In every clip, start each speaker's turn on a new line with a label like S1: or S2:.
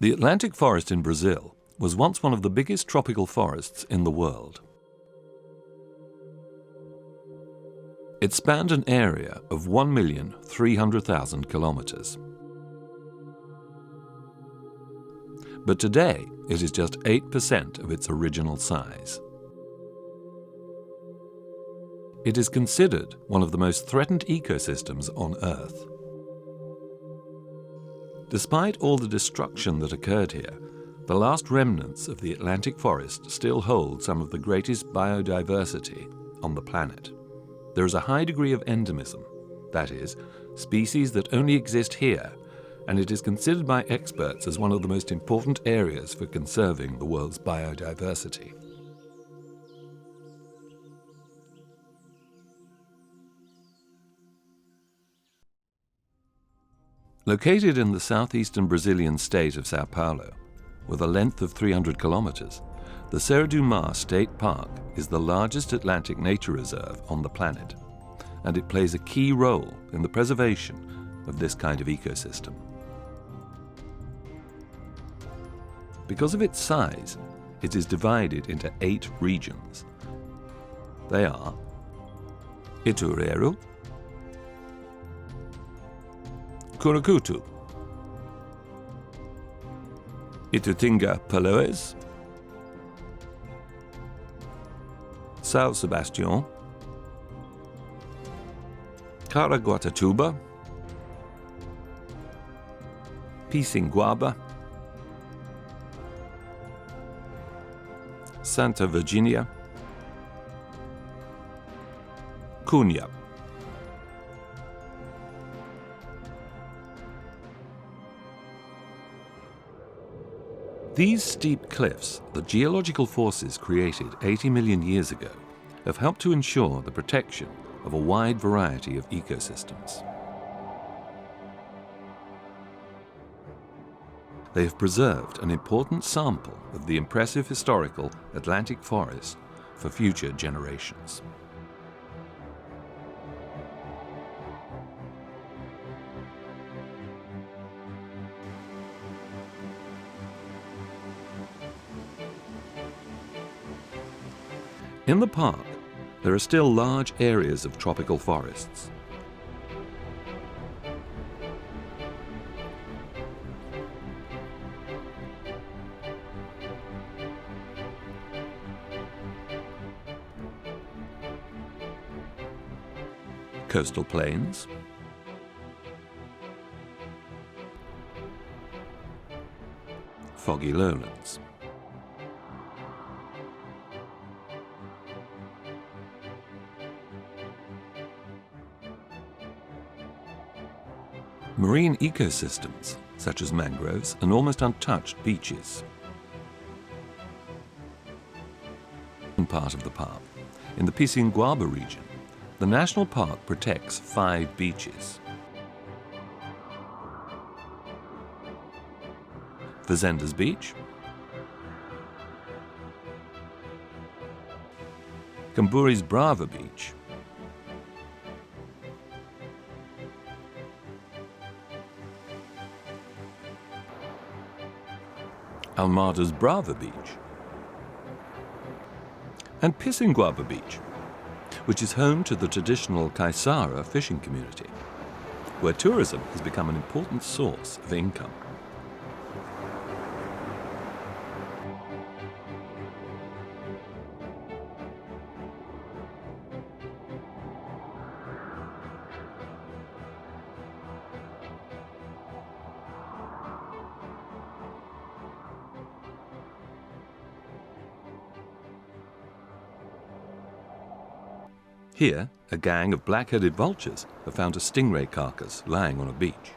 S1: The Atlantic forest in Brazil was once one of the biggest tropical forests in the world. It spanned an area of 1,300,000 kilometers. But today, it is just 8% of its original size. It is considered one of the most threatened ecosystems on Earth. Despite all the destruction that occurred here, the last remnants of the Atlantic forest still hold some of the greatest biodiversity on the planet. There is a high degree of endemism, that is, species that only exist here, and it is considered by experts as one of the most important areas for conserving the world's biodiversity. Located in the southeastern Brazilian state of São Paulo, with a length of 300 kilometers, the Serra do Mar State Park is the largest Atlantic nature reserve on the planet, and it plays a key role in the preservation of this kind of ecosystem. Because of its size, it is divided into 8 regions. They are Itureiro, Curucutu, Itutinga-Paloes, São Sebastião, Caraguatatuba, Pissinguaba, Santa Virginia, Cunha. These steep cliffs that geological forces created 80 million years ago have helped to ensure the protection of a wide variety of ecosystems. They have preserved an important sample of the impressive historical Atlantic forest for future generations. In the park, there are still large areas of tropical forests. Coastal plains, foggy lowlands. Marine ecosystems, such as mangroves and almost untouched beaches. In part of the park, in the Pissinguaba region, the national park protects 5 beaches. Fazendas Beach, Camburi's Brava Beach, Almada's Brava Beach, and Pissinguaba Beach, which is home to the traditional Caiçara fishing community, where tourism has become an important source of income. Here, a gang of black-headed vultures have found a stingray carcass lying on a beach.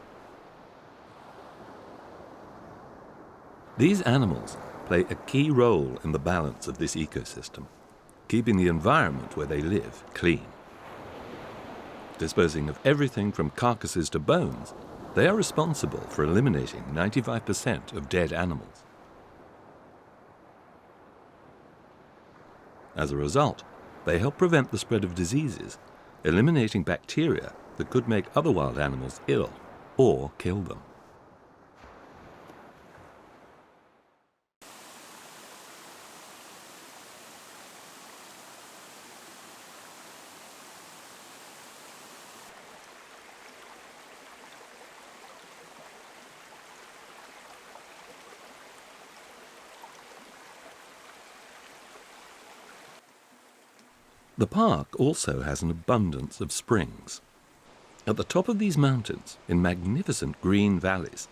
S1: These animals play a key role in the balance of this ecosystem, keeping the environment where they live clean. Disposing of everything from carcasses to bones, they are responsible for eliminating 95% of dead animals. As a result, they help prevent the spread of diseases, eliminating bacteria that could make other wild animals ill or kill them. The park also has an abundance of springs. At the top of these mountains, in magnificent green valleys,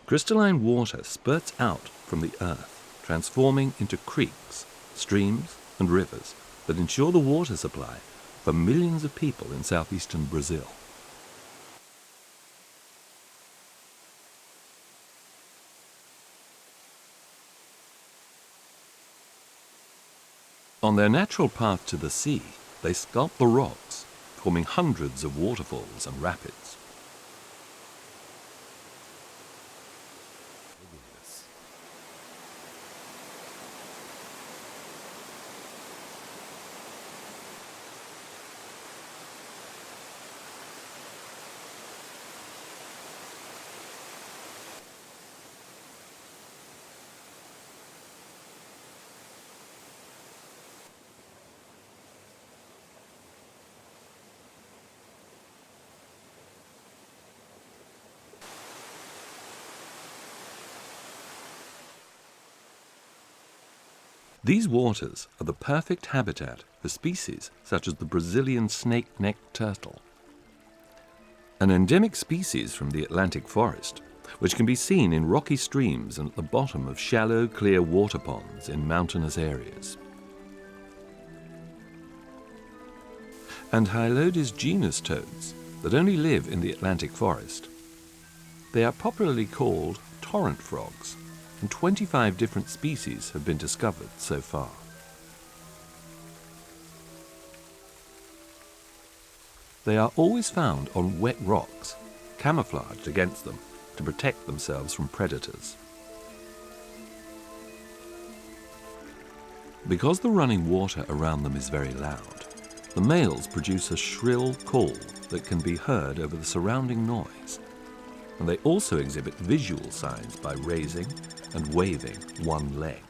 S1: crystalline water spurts out from the earth, transforming into creeks, streams, and rivers that ensure the water supply for millions of people in southeastern Brazil. On their natural path to the sea, they sculpt the rocks, forming hundreds of waterfalls and rapids. These waters are the perfect habitat for species such as the Brazilian snake-necked turtle, an endemic species from the Atlantic forest, which can be seen in rocky streams and at the bottom of shallow, clear water ponds in mountainous areas. And Hylodes genus toads that only live in the Atlantic forest. They are popularly called torrent frogs, and 25 different species have been discovered so far. They are always found on wet rocks, camouflaged against them to protect themselves from predators. Because the running water around them is very loud, the males produce a shrill call that can be heard over the surrounding noise, and they also exhibit visual signs by raising and waving one leg.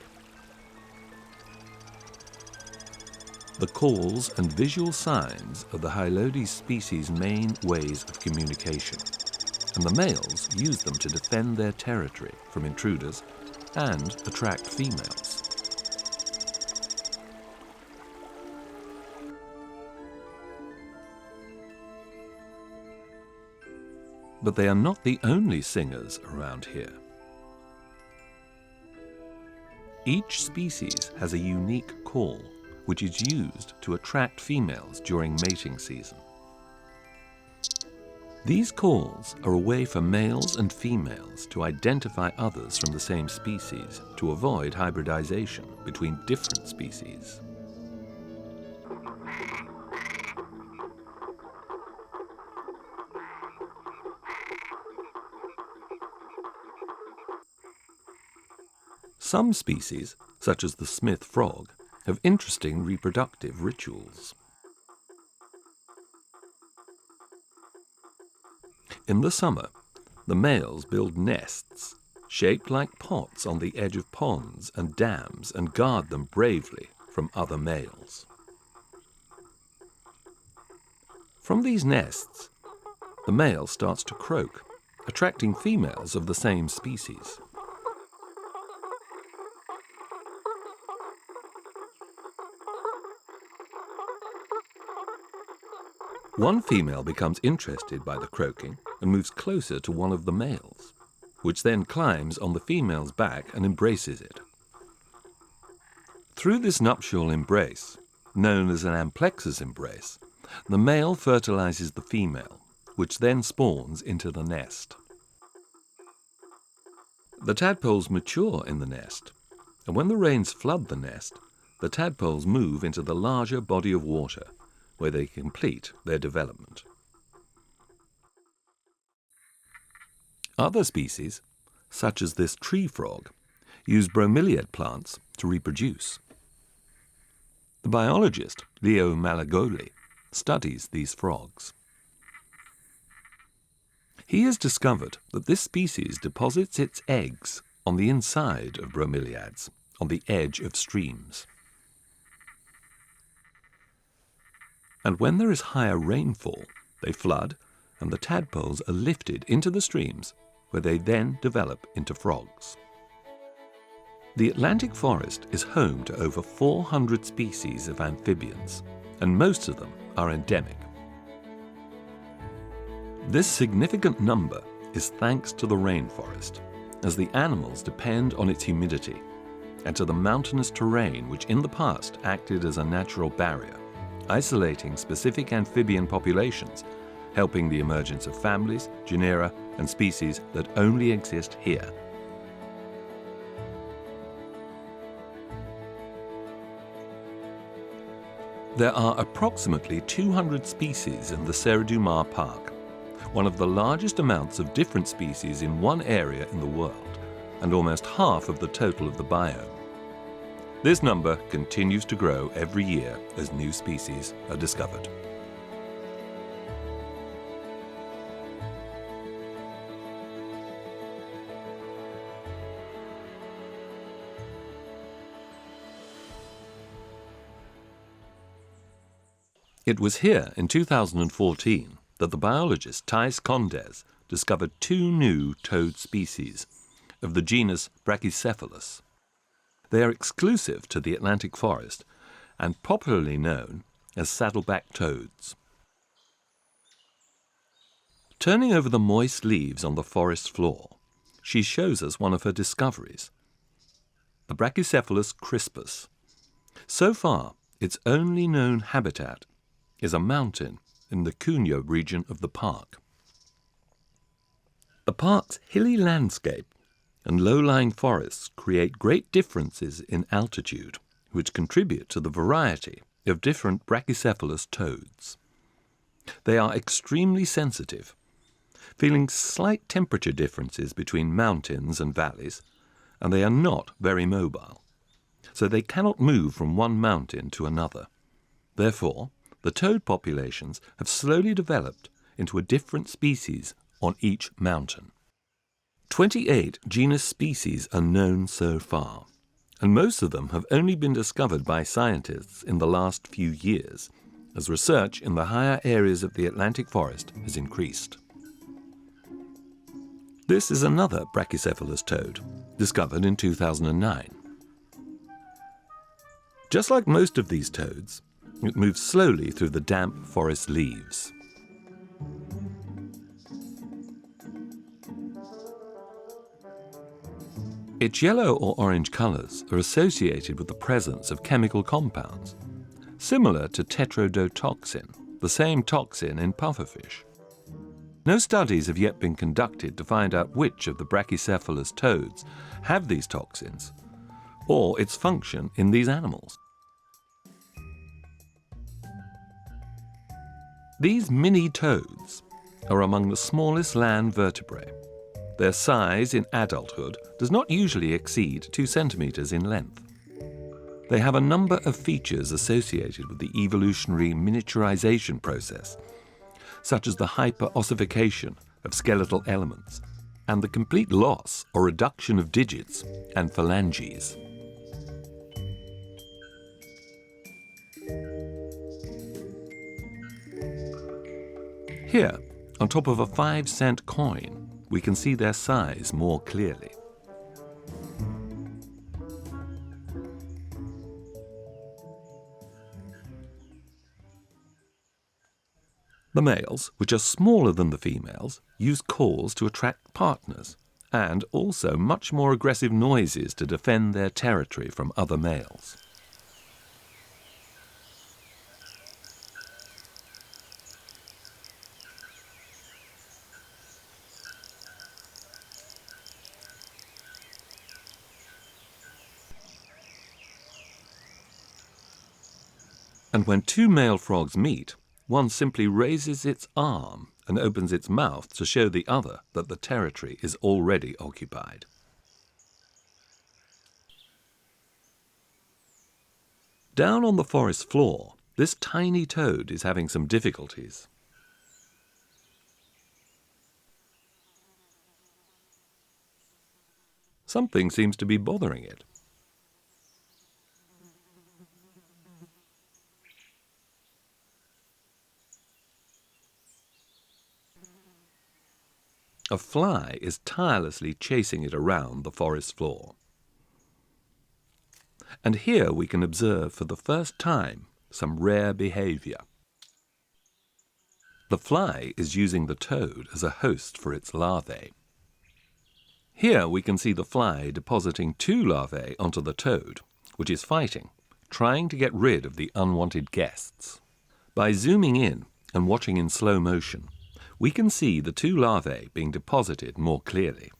S1: The calls and visual signs are the Hylodes species' main ways of communication, and the males use them to defend their territory from intruders and attract females. But they are not the only singers around here. Each species has a unique call, which is used to attract females during mating season. These calls are a way for males and females to identify others from the same species to avoid hybridization between different species. Some species, such as the Smith frog, have interesting reproductive rituals. In the summer, the males build nests shaped like pots on the edge of ponds and dams and guard them bravely from other males. From these nests, the male starts to croak, attracting females of the same species. One female becomes interested by the croaking and moves closer to one of the males, which then climbs on the female's back and embraces it. Through this nuptial embrace, known as an amplexus embrace, the male fertilizes the female, which then spawns into the nest. The tadpoles mature in the nest, and when the rains flood the nest, the tadpoles move into the larger body of water, where they complete their development. Other species, such as this tree frog, use bromeliad plants to reproduce. The biologist, Leo Malagoli, studies these frogs. He has discovered that this species deposits its eggs on the inside of bromeliads, on the edge of streams. And when there is higher rainfall, they flood and the tadpoles are lifted into the streams where they then develop into frogs. The Atlantic forest is home to over 400 species of amphibians, and most of them are endemic. This significant number is thanks to the rainforest, as the animals depend on its humidity, and to the mountainous terrain which in the past acted as a natural barrier, isolating specific amphibian populations, helping the emergence of families, genera, and species that only exist here. There are approximately 200 species in the Serra Park, one of the largest amounts of different species in one area in the world, and almost half of the total of the biome. This number continues to grow every year as new species are discovered. It was here in 2014 that the biologist Thijs Condes discovered 2 new toad species of the genus Brachycephalus. They are exclusive to the Atlantic forest and popularly known as saddleback toads. Turning over the moist leaves on the forest floor, she shows us one of her discoveries, the Brachycephalus crispus. So far, its only known habitat is a mountain in the Cunha region of the park. The park's hilly landscape and low-lying forests create great differences in altitude, which contribute to the variety of different Brachycephalus toads. They are extremely sensitive, feeling slight temperature differences between mountains and valleys, and they are not very mobile, so they cannot move from one mountain to another. Therefore, the toad populations have slowly developed into a different species on each mountain. 28 genus species are known so far, and most of them have only been discovered by scientists in the last few years, as research in the higher areas of the Atlantic forest has increased. This is another Brachycephalus toad, discovered in 2009. Just like most of these toads, it moves slowly through the damp forest leaves. Its yellow or orange colors are associated with the presence of chemical compounds, similar to tetrodotoxin, the same toxin in pufferfish. No studies have yet been conducted to find out which of the Brachycephalus toads have these toxins, or its function in these animals. These mini toads are among the smallest land vertebrae. Their size in adulthood does not usually exceed 2 centimeters in length. They have a number of features associated with the evolutionary miniaturization process, such as the hyperossification of skeletal elements and the complete loss or reduction of digits and phalanges. Here, on top of a 5-cent coin, we can see their size more clearly. The males, which are smaller than the females, use calls to attract partners, and also much more aggressive noises to defend their territory from other males. And when 2 male frogs meet, one simply raises its arm and opens its mouth to show the other that the territory is already occupied. Down on the forest floor, this tiny toad is having some difficulties. Something seems to be bothering it. A fly is tirelessly chasing it around the forest floor. And here we can observe for the first time some rare behavior. The fly is using the toad as a host for its larvae. Here we can see the fly depositing 2 larvae onto the toad, which is fighting, trying to get rid of the unwanted guests. By zooming in and watching in slow motion, we can see the 2 larvae being deposited more clearly.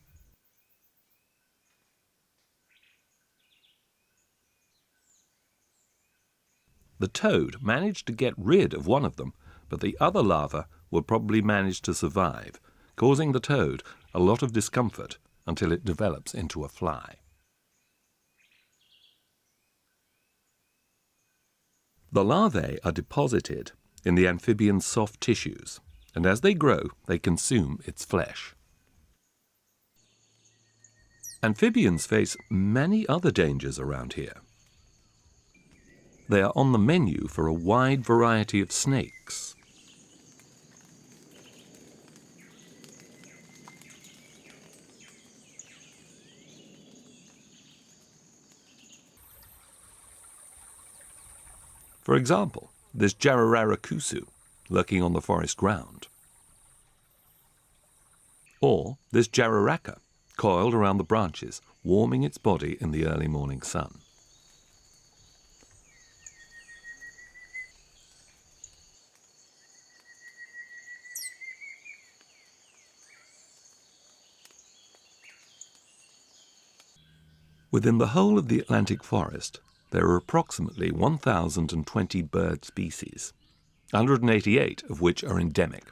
S1: The toad managed to get rid of one of them, but the other larva will probably manage to survive, causing the toad a lot of discomfort until it develops into a fly. The larvae are deposited in the amphibian's soft tissues, and as they grow, they consume its flesh. Amphibians face many other dangers around here. They are on the menu for a wide variety of snakes. For example, there's Jararakusu lurking on the forest ground. Or there's Jararaca coiled around the branches, warming its body in the early morning sun. Within the whole of the Atlantic forest, there are approximately 1,020 bird species, 188 of which are endemic.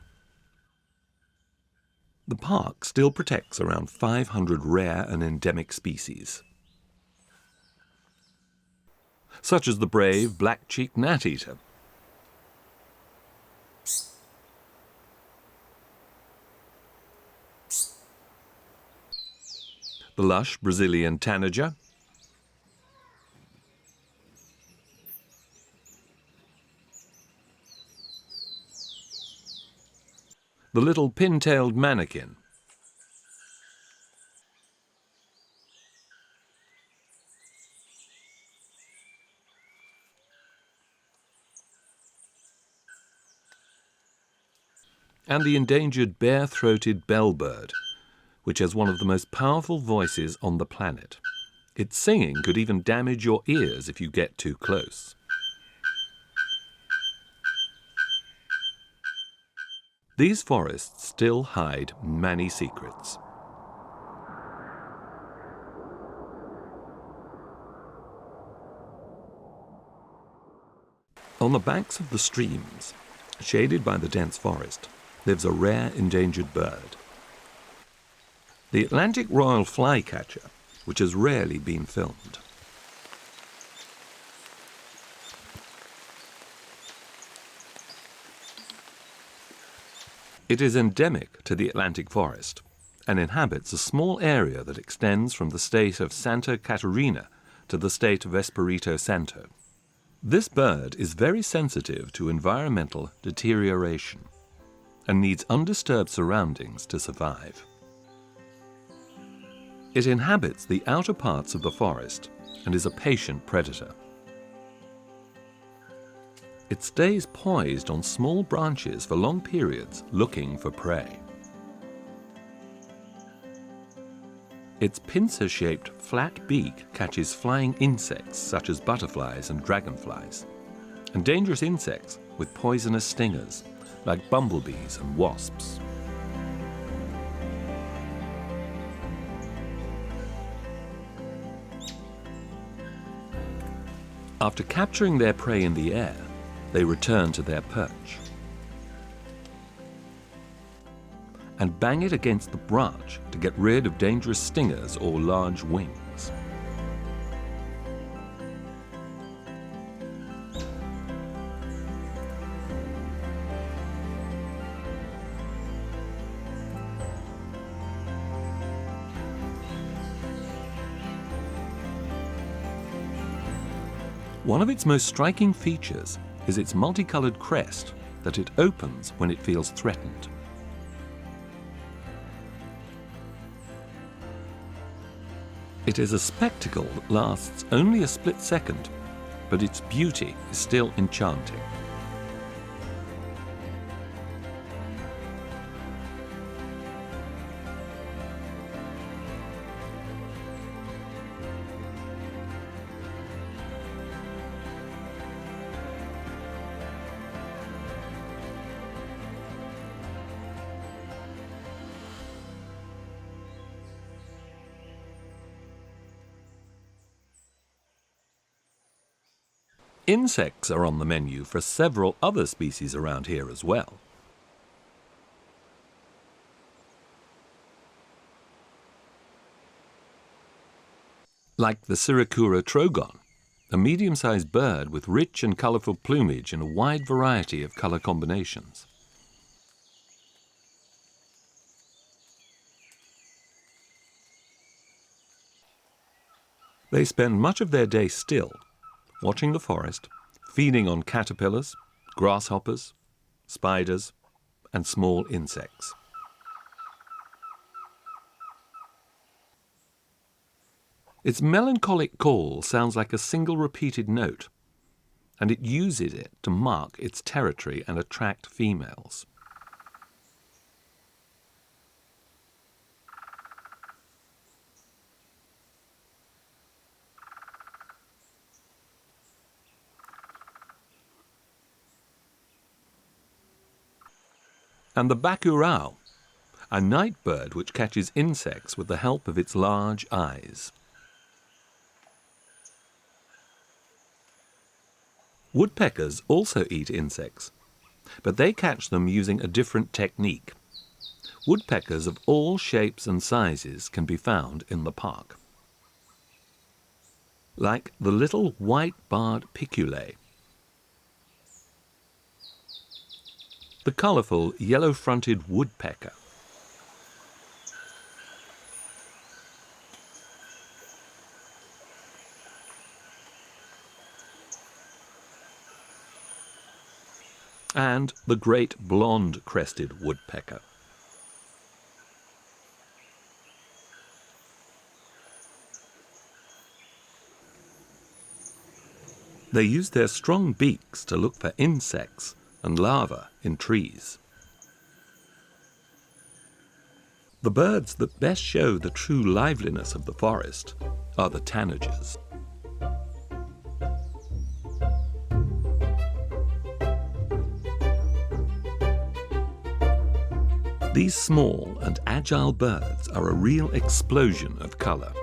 S1: The park still protects around 500 rare and endemic species, such as the brave black-cheeked gnat-eater, the lush Brazilian tanager, the little pin-tailed mannequin, and the endangered bare-throated bellbird, which has one of the most powerful voices on the planet. Its singing could even damage your ears if you get too close. These forests still hide many secrets. On the banks of the streams, shaded by the dense forest, lives a rare endangered bird. The Atlantic Royal Flycatcher, which has rarely been filmed. It is endemic to the Atlantic forest and inhabits a small area that extends from the state of Santa Catarina to the state of Espirito Santo. This bird is very sensitive to environmental deterioration and needs undisturbed surroundings to survive. It inhabits the outer parts of the forest and is a patient predator. It stays poised on small branches for long periods, looking for prey. Its pincer-shaped flat beak catches flying insects such as butterflies and dragonflies, and dangerous insects with poisonous stingers like bumblebees and wasps. After capturing their prey in the air, they return to their perch and bang it against the branch to get rid of dangerous stingers or large wings. One of its most striking features is its multicolored crest that it opens when it feels threatened. It is a spectacle that lasts only a split second, but its beauty is still enchanting. Insects are on the menu for several other species around here as well. Like the Siricura trogon, a medium-sized bird with rich and colourful plumage and a wide variety of colour combinations. They spend much of their day still, watching the forest, feeding on caterpillars, grasshoppers, spiders, and small insects. Its melancholic call sounds like a single repeated note, and it uses it to mark its territory and attract females. And the bacurau, a night bird which catches insects with the help of its large eyes. Woodpeckers also eat insects, but they catch them using a different technique. Woodpeckers of all shapes and sizes can be found in the park. Like the little white-barred piculae, the colourful yellow-fronted woodpecker, and the great blonde-crested woodpecker. They use their strong beaks to look for insects and larvae in trees. The birds that best show the true liveliness of the forest are the tanagers. These small and agile birds are a real explosion of colour.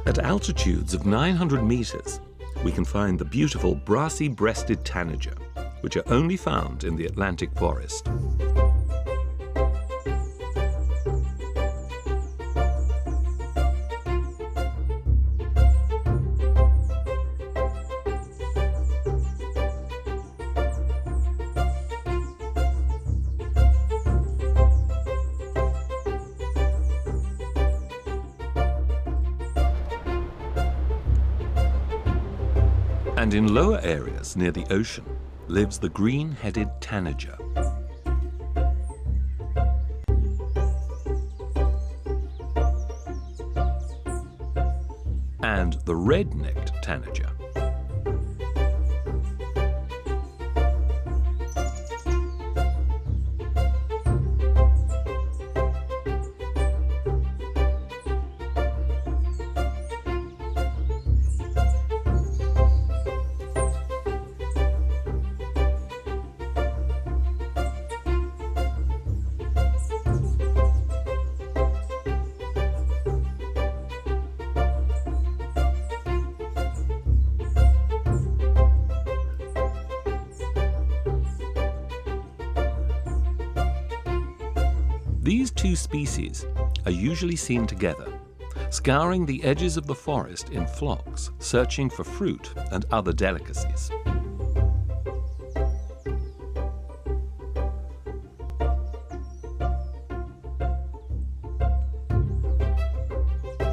S1: At altitudes of 900 metres, we can find the beautiful brassy-breasted tanager, which are only found in the Atlantic forest. And in lower areas near the ocean lives the green-headed tanager. And the red-necked tanager. These two species are usually seen together, scouring the edges of the forest in flocks, searching for fruit and other delicacies.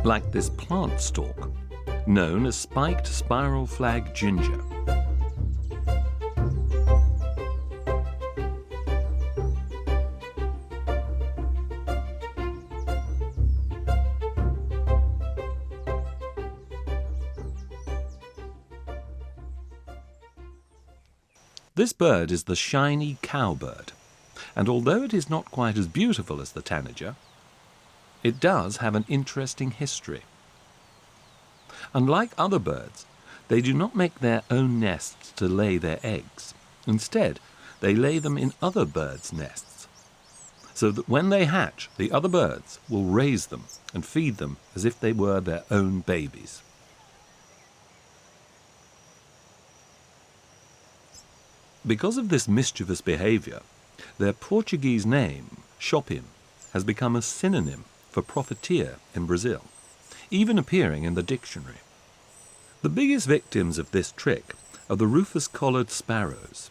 S1: Like this plant stalk, known as spiked spiral flag ginger. This bird is the shiny cowbird, and although it is not quite as beautiful as the tanager, it does have an interesting history. Unlike other birds, they do not make their own nests to lay their eggs. Instead, they lay them in other birds' nests, so that when they hatch, the other birds will raise them and feed them as if they were their own babies. Because of this mischievous behavior, their Portuguese name, chopin, has become a synonym for profiteer in Brazil, even appearing in the dictionary. The biggest victims of this trick are the rufous-collared sparrows.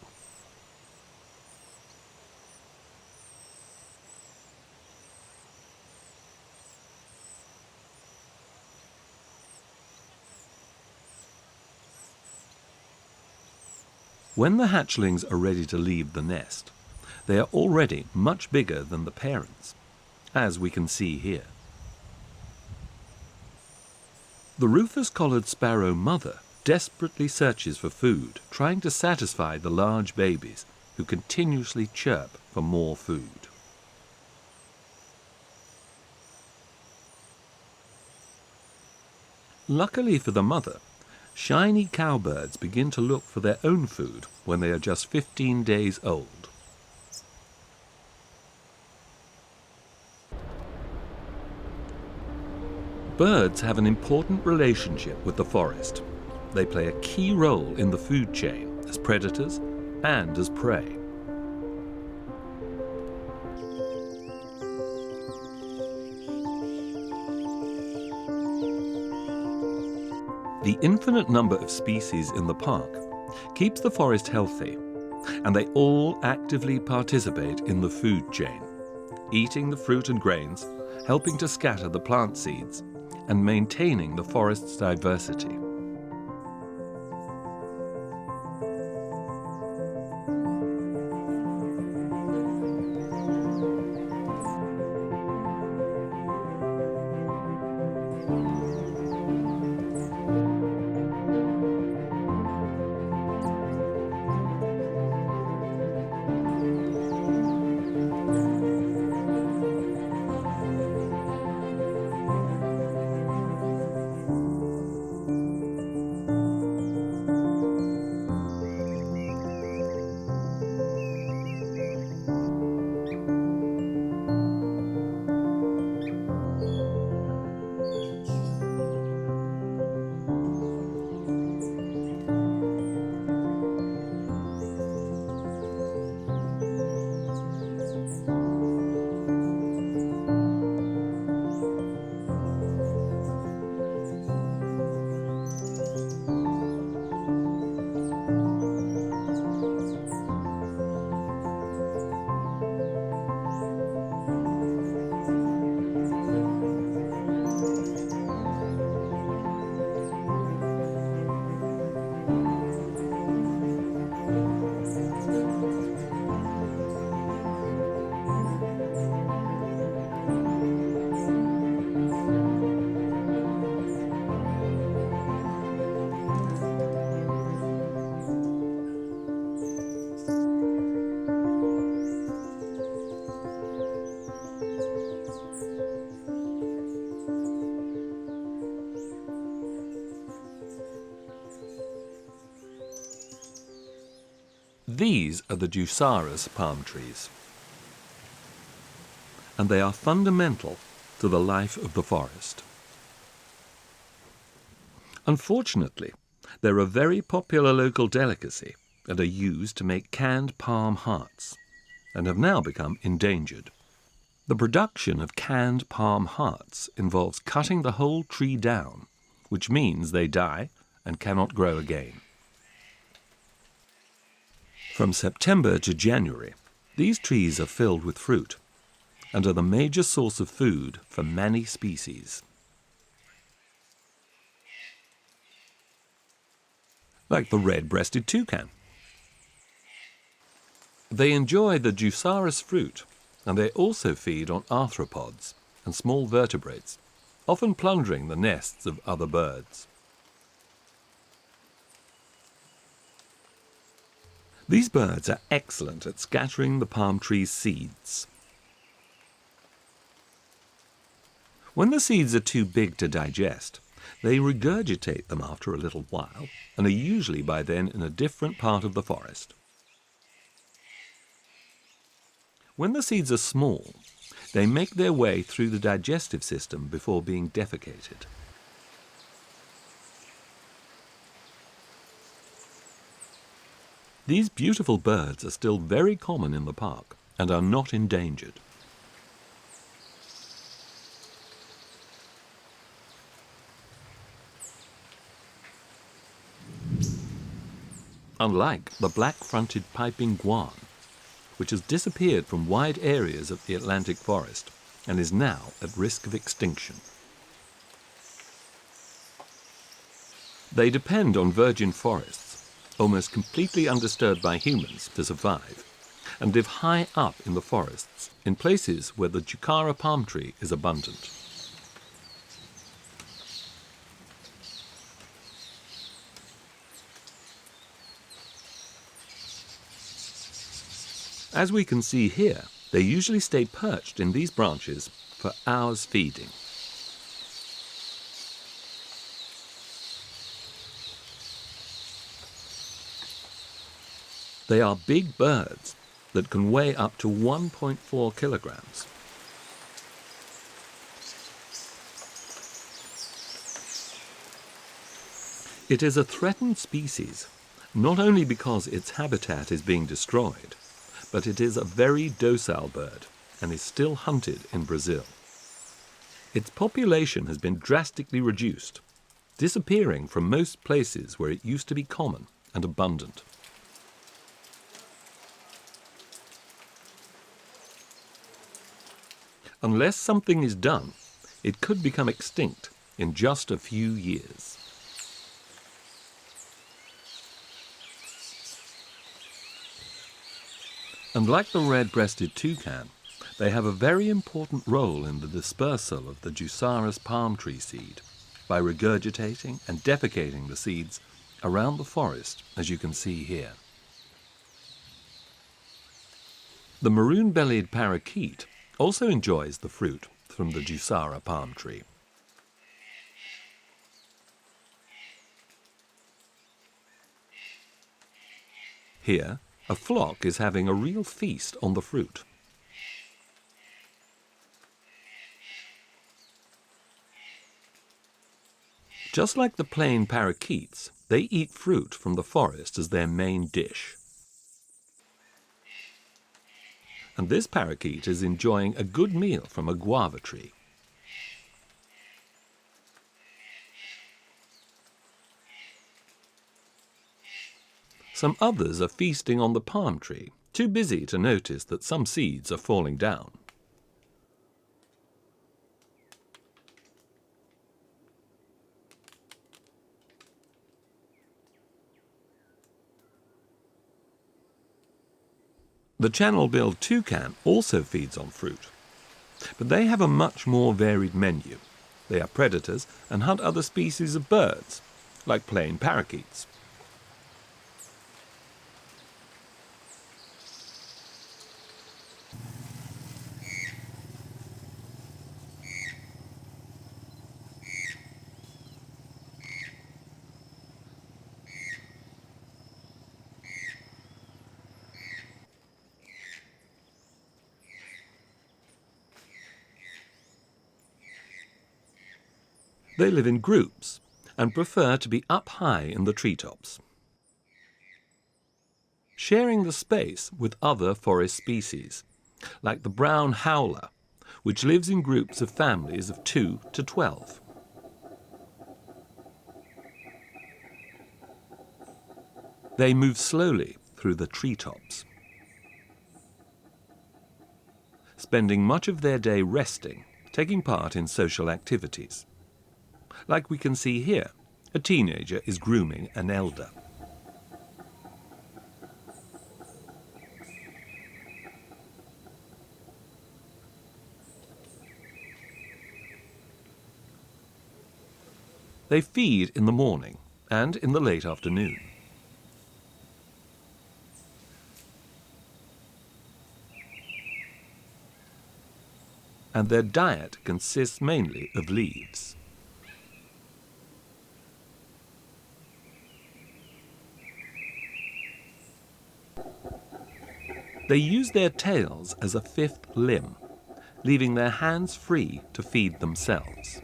S1: When the hatchlings are ready to leave the nest, they are already much bigger than the parents, as we can see here. The rufous-collared sparrow mother desperately searches for food, trying to satisfy the large babies who continuously chirp for more food. Luckily for the mother, shiny cowbirds begin to look for their own food when they are just 15 days old. Birds have an important relationship with the forest. They play a key role in the food chain as predators and as prey. The infinite number of species in the park keeps the forest healthy, and they all actively participate in the food chain, eating the fruit and grains, helping to scatter the plant seeds, and maintaining the forest's diversity. These are the Jusaras palm trees, and they are fundamental to the life of the forest. Unfortunately, they're a very popular local delicacy and are used to make canned palm hearts, and have now become endangered. The production of canned palm hearts involves cutting the whole tree down, which means they die and cannot grow again. From September to January, these trees are filled with fruit and are the major source of food for many species. Like the red-breasted toucan. They enjoy the Jusaris fruit, and they also feed on arthropods and small vertebrates, often plundering the nests of other birds. These birds are excellent at scattering the palm tree's seeds. When the seeds are too big to digest, they regurgitate them after a little while and are usually by then in a different part of the forest. When the seeds are small, they make their way through the digestive system before being defecated. These beautiful birds are still very common in the park and are not endangered. Unlike the black-fronted piping guan, which has disappeared from wide areas of the Atlantic forest and is now at risk of extinction. They depend on virgin forests, almost completely undisturbed by humans, to survive, and live high up in the forests, in places where the jucara palm tree is abundant. As we can see here, they usually stay perched in these branches for hours feeding. They are big birds that can weigh up to 1.4 kilograms. It is a threatened species, not only because its habitat is being destroyed, but it is a very docile bird and is still hunted in Brazil. Its population has been drastically reduced, disappearing from most places where it used to be common and abundant. Unless something is done, it could become extinct in just a few years. And like the red-breasted toucan, they have a very important role in the dispersal of the Jucara's palm tree seed by regurgitating and defecating the seeds around the forest, as you can see here. The maroon-bellied parakeet also enjoys the fruit from the Jucara palm tree. Here, a flock is having a real feast on the fruit. Just like the plain parakeets, they eat fruit from the forest as their main dish. And this parakeet is enjoying a good meal from a guava tree. Some others are feasting on the palm tree, too busy to notice that some seeds are falling down. The channel-billed toucan also feeds on fruit, but they have a much more varied menu. They are predators and hunt other species of birds, like plain parakeets. They live in groups and prefer to be up high in the treetops, sharing the space with other forest species, like the brown howler, which lives in groups of families of 2 to 12. They move slowly through the treetops, spending much of their day resting, taking part in social activities. Like we can see here, a teenager is grooming an elder. They feed in the morning and in the late afternoon. and their diet consists mainly of leaves. They use their tails as a fifth limb, leaving their hands free to feed themselves.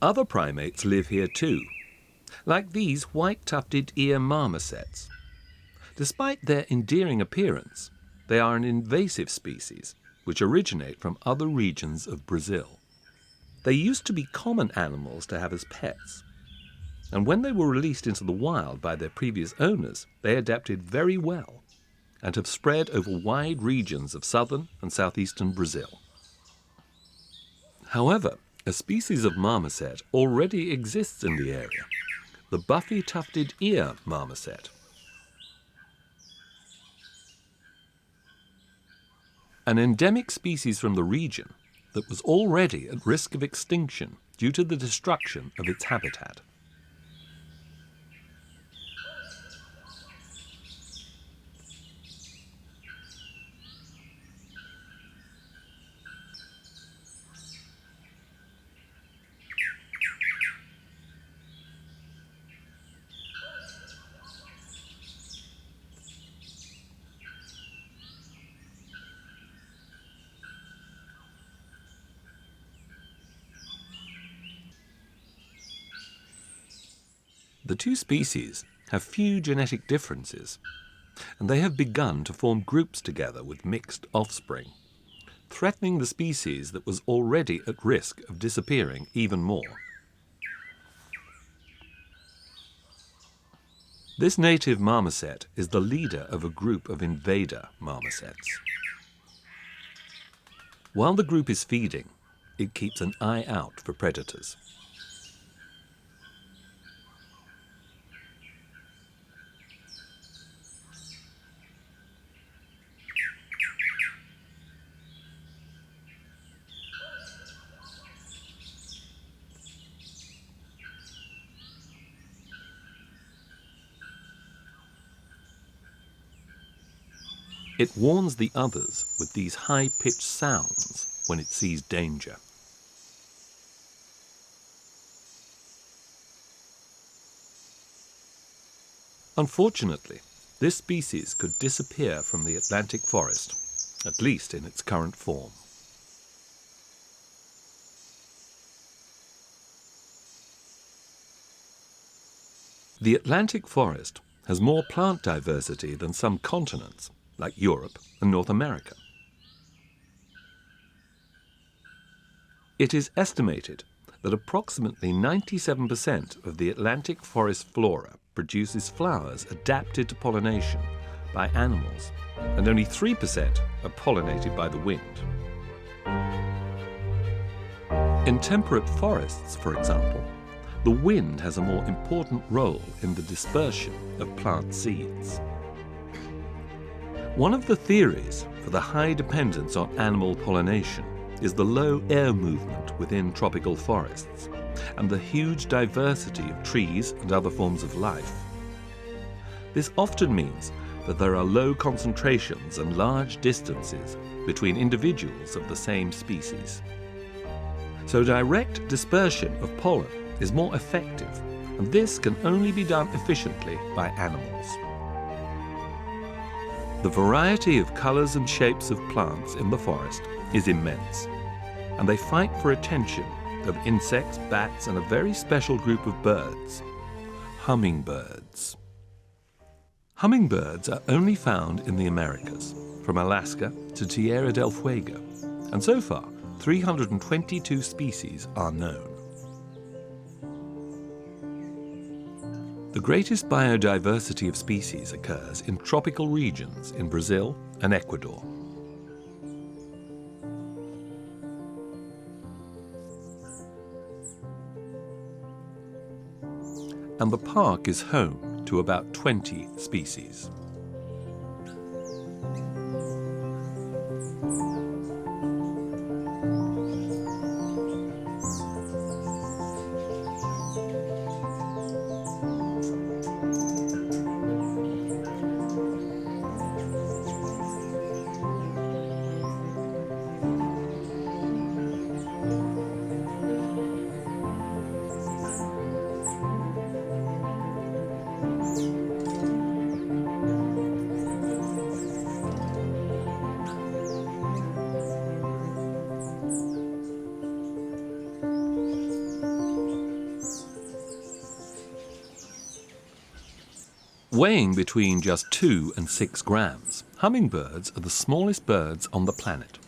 S1: Other primates live here too, like these white-tufted ear marmosets. Despite their endearing appearance, they are an invasive species which originate from other regions of Brazil. They used to be common animals to have as pets, and when they were released into the wild by their previous owners, they adapted very well and have spread over wide regions of southern and southeastern Brazil. However, a species of marmoset already exists in the area, the buffy-tufted ear marmoset. An endemic species from the region that was already at risk of extinction due to the destruction of its habitat. The two species have few genetic differences, and they have begun to form groups together with mixed offspring, threatening the species that was already at risk of disappearing even more. This native marmoset is the leader of a group of invader marmosets. While the group is feeding, it keeps an eye out for predators. It warns the others with these high-pitched sounds when it sees danger. Unfortunately, this species could disappear from the Atlantic forest, at least in its current form. The Atlantic forest has more plant diversity than some continents, like Europe and North America. It is estimated that approximately 97% of the Atlantic forest flora produces flowers adapted to pollination by animals, and only 3% are pollinated by the wind. In temperate forests, for example, the wind has a more important role in the dispersion of plant seeds. One of the theories for the high dependence on animal pollination is the low air movement within tropical forests and the huge diversity of trees and other forms of life. This often means that there are low concentrations and large distances between individuals of the same species. So direct dispersion of pollen is more effective, and this can only be done efficiently by animals. The variety of colors and shapes of plants in the forest is immense, and they fight for attention of insects, bats, and a very special group of birds, hummingbirds. Hummingbirds are only found in the Americas, from Alaska to Tierra del Fuego, and so far 322 species are known. The greatest biodiversity of species occurs in tropical regions in Brazil and Ecuador. And the park is home to about 20 species. Weighing between just 2 and 6 grams, hummingbirds are the smallest birds on the planet.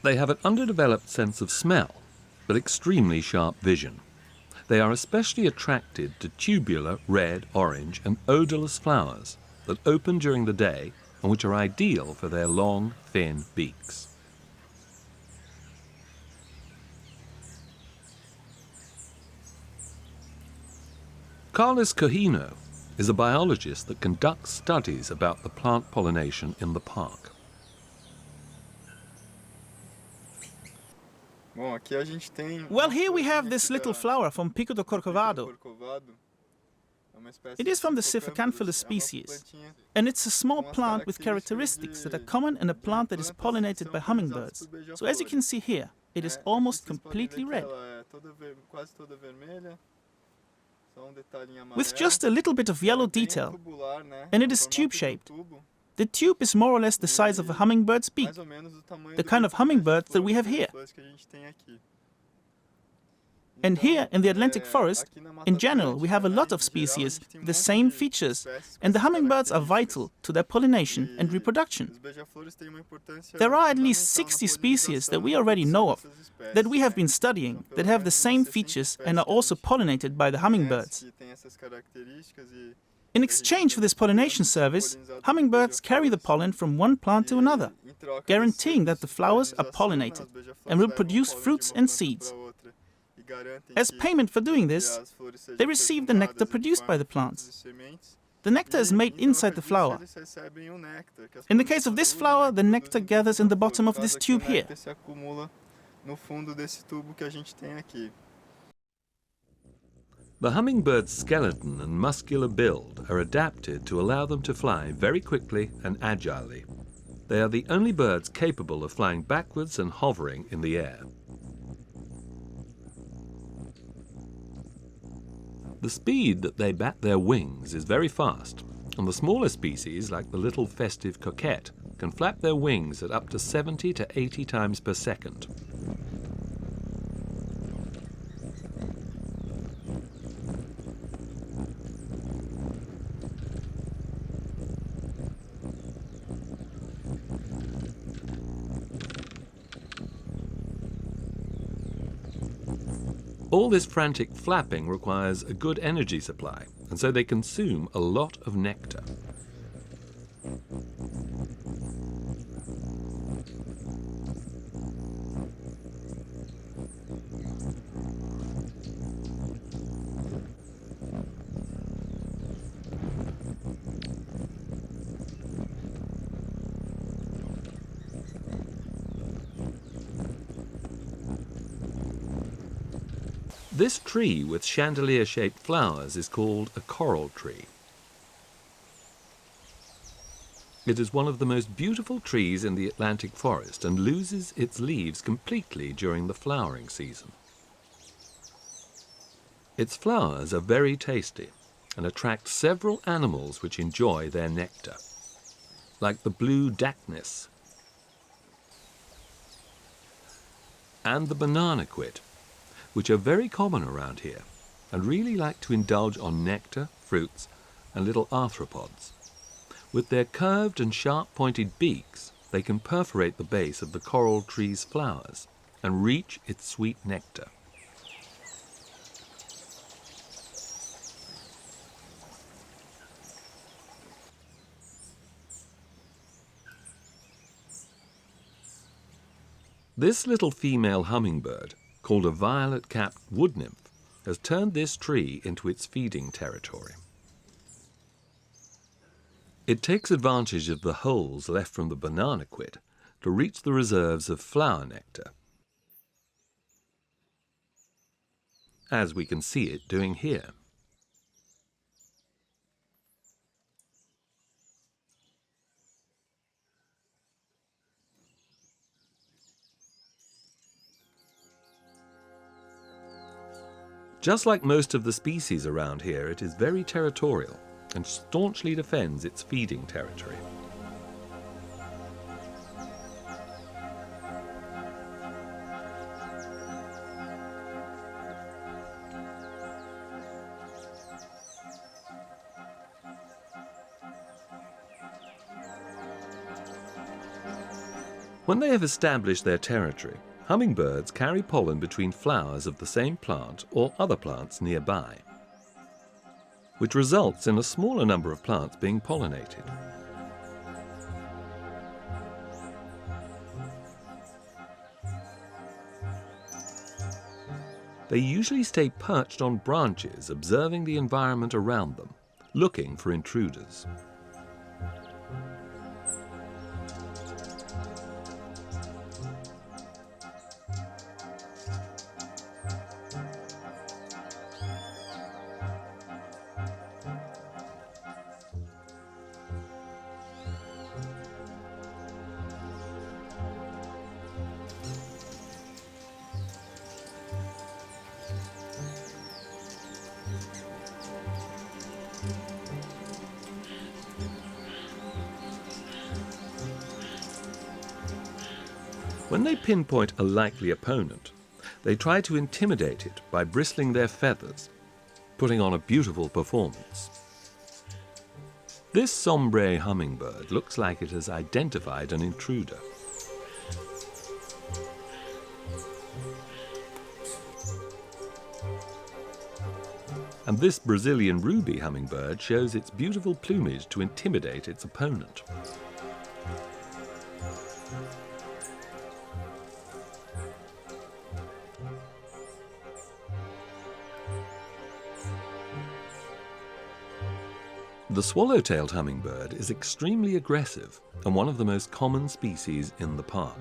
S1: They have an underdeveloped sense of smell, but extremely sharp vision. They are especially attracted to tubular red, orange and odorless flowers that open during the day and which are ideal for their long, thin beaks. Carlos Cojino is a biologist that conducts studies about the plant pollination in the park.
S2: Well, here we have this little flower from Pico do Corcovado. It is from the Cyphicanthulus species, and it's a small plant with characteristics that are common in a plant that is pollinated by hummingbirds. So as you can see here, it is almost completely red, with just a little bit of yellow detail, and it is tube-shaped. The tube is more or less the size of a hummingbird's beak, the kind of hummingbirds that we have here. And here in the Atlantic forest, in general, we have a lot of species with the same features, and the hummingbirds are vital to their pollination and reproduction. There are at least 60 species that we already know of, that we have been studying, that have the same features and are also pollinated by the hummingbirds. In exchange for this pollination service, hummingbirds carry the pollen from one plant to another, guaranteeing that the flowers are pollinated and will produce fruits and seeds. As payment for doing this, they receive the nectar produced by the plants. The nectar is made inside the flower. In the case of this flower, the nectar gathers in the bottom of this tube here.
S1: The hummingbird's skeleton and muscular build are adapted to allow them to fly very quickly and agilely. They are the only birds capable of flying backwards and hovering in the air. The speed that they bat their wings is very fast, and the smaller species, like the little festive coquette, can flap their wings at up to 70 to 80 times per second. All this frantic flapping requires a good energy supply, and so they consume a lot of nectar. This tree with chandelier-shaped flowers is called a coral tree. It is one of the most beautiful trees in the Atlantic forest and loses its leaves completely during the flowering season. Its flowers are very tasty and attract several animals which enjoy their nectar, like the blue dacnus and the banana quid. which are very common around here and really like to indulge on nectar, fruits, and little arthropods. With their curved and sharp-pointed beaks, they can perforate the base of the coral tree's flowers and reach its sweet nectar. This little female hummingbird, called a violet-capped wood nymph, has turned this tree into its feeding territory. It takes advantage of the holes left from the banana quid to reach the reserves of flower nectar, as we can see it doing here. Just like most of the species around here, it is very territorial and staunchly defends its feeding territory. When they have established their territory, hummingbirds carry pollen between flowers of the same plant or other plants nearby, which results in a smaller number of plants being pollinated. They usually stay perched on branches, observing the environment around them, looking for intruders. When they pinpoint a likely opponent, they try to intimidate it by bristling their feathers, putting on a beautiful performance. This sombre hummingbird looks like it has identified an intruder. And this Brazilian ruby hummingbird shows its beautiful plumage to intimidate its opponent. The swallow-tailed hummingbird is extremely aggressive and one of the most common species in the park.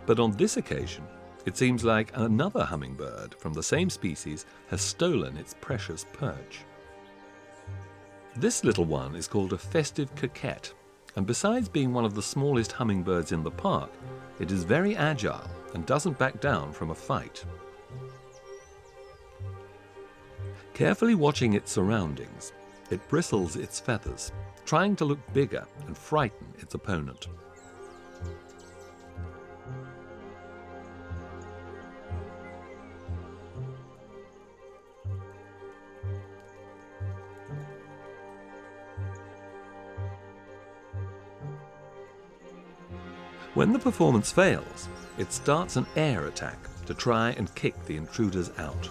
S1: But on this occasion, it seems like another hummingbird from the same species has stolen its precious perch. This little one is called a festive coquette, and besides being one of the smallest hummingbirds in the park, it is very agile and doesn't back down from a fight. Carefully watching its surroundings, it bristles its feathers, trying to look bigger and frighten its opponent. When the performance fails, it starts an air attack to try and kick the intruders out.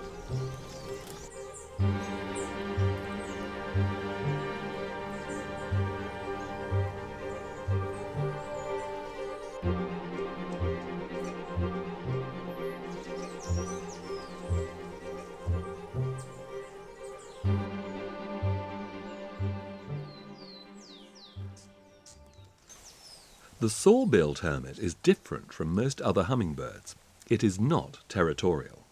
S1: The saw-billed hermit is different from most other hummingbirds. It is not territorial.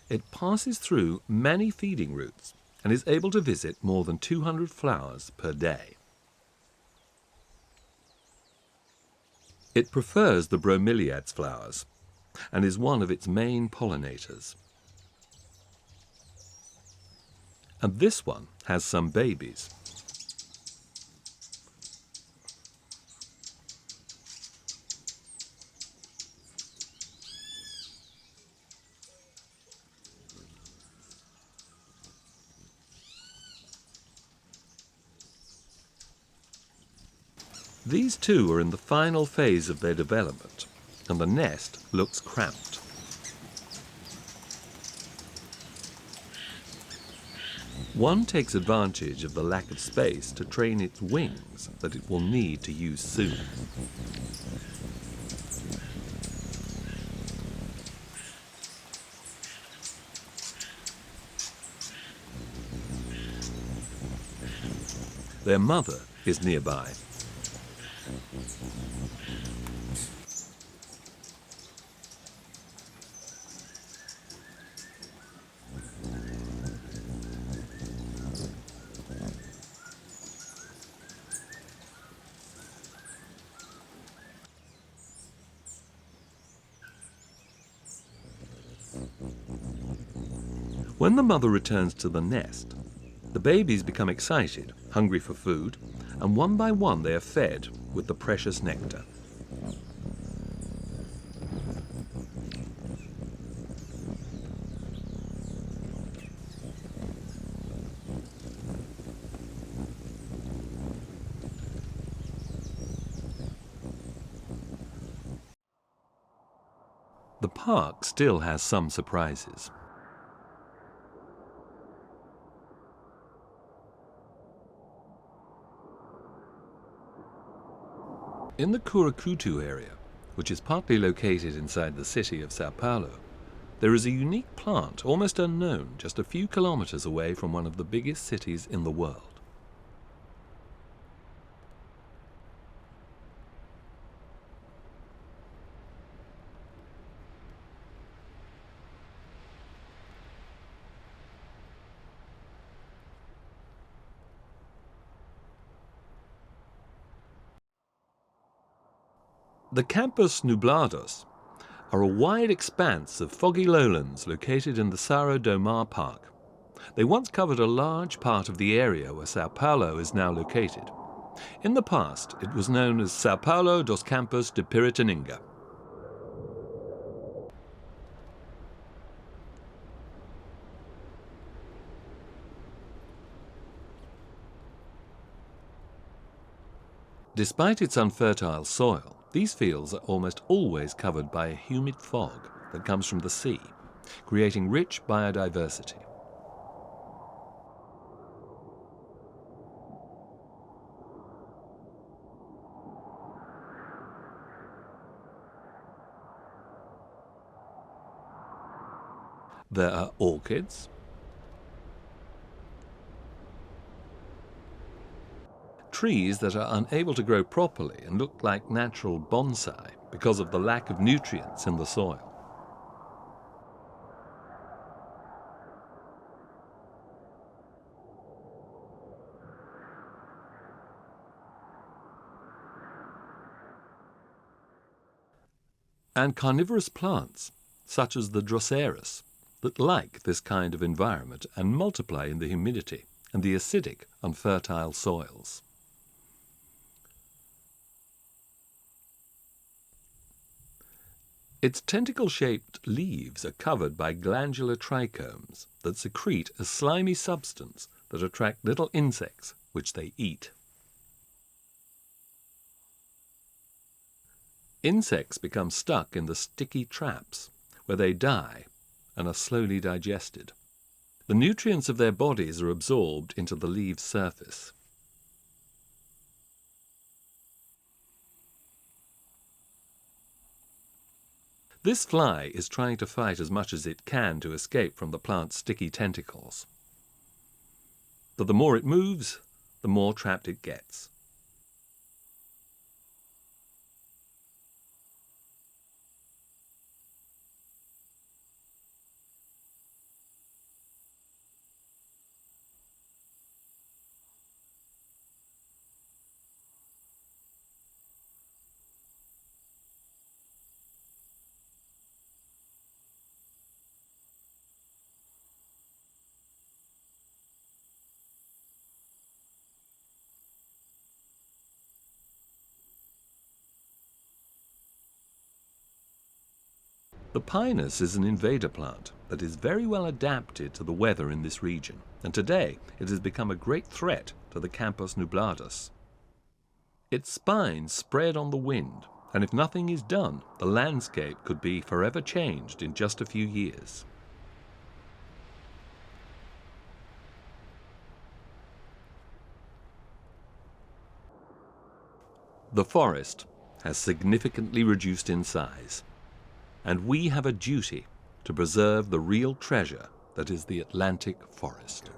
S1: It passes through many feeding routes and is able to visit more than 200 flowers per day. It prefers the bromeliads flowers and is one of its main pollinators. And this one has some babies. These two are in the final phase of their development, and the nest looks cramped. One takes advantage of the lack of space to train its wings that it will need to use soon. Their mother is nearby. When the mother returns to the nest, the babies become excited, hungry for food, and one by one they are fed with the precious nectar. The park still has some surprises. In the Curucutu area, which is partly located inside the city of Sao Paulo, there is a unique plant almost unknown just a few kilometers away from one of the biggest cities in the world. The Campos Nublados are a wide expanse of foggy lowlands located in the Serra do Mar Park. They once covered a large part of the area where Sao Paulo is now located. In the past, it was known as Sao Paulo dos Campos de Piratininga. Despite its unfertile soil, these fields are almost always covered by a humid fog that comes from the sea, creating rich biodiversity. There are orchids, trees that are unable to grow properly and look like natural bonsai because of the lack of nutrients in the soil. And carnivorous plants, such as the Droseras, that like this kind of environment and multiply in the humidity and the acidic, unfertile soils. Its tentacle-shaped leaves are covered by glandular trichomes that secrete a slimy substance that attract little insects which they eat. Insects become stuck in the sticky traps where they die and are slowly digested. The nutrients of their bodies are absorbed into the leaf's surface. This fly is trying to fight as much as it can to escape from the plant's sticky tentacles. But the more it moves, the more trapped it gets. The pinus is an invader plant that is very well adapted to the weather in this region, and today it has become a great threat to the Campos Nublados. Its spines spread on the wind, and if nothing is done, the landscape could be forever changed in just a few years. The forest has significantly reduced in size, and we have a duty to preserve the real treasure that is the Atlantic forest.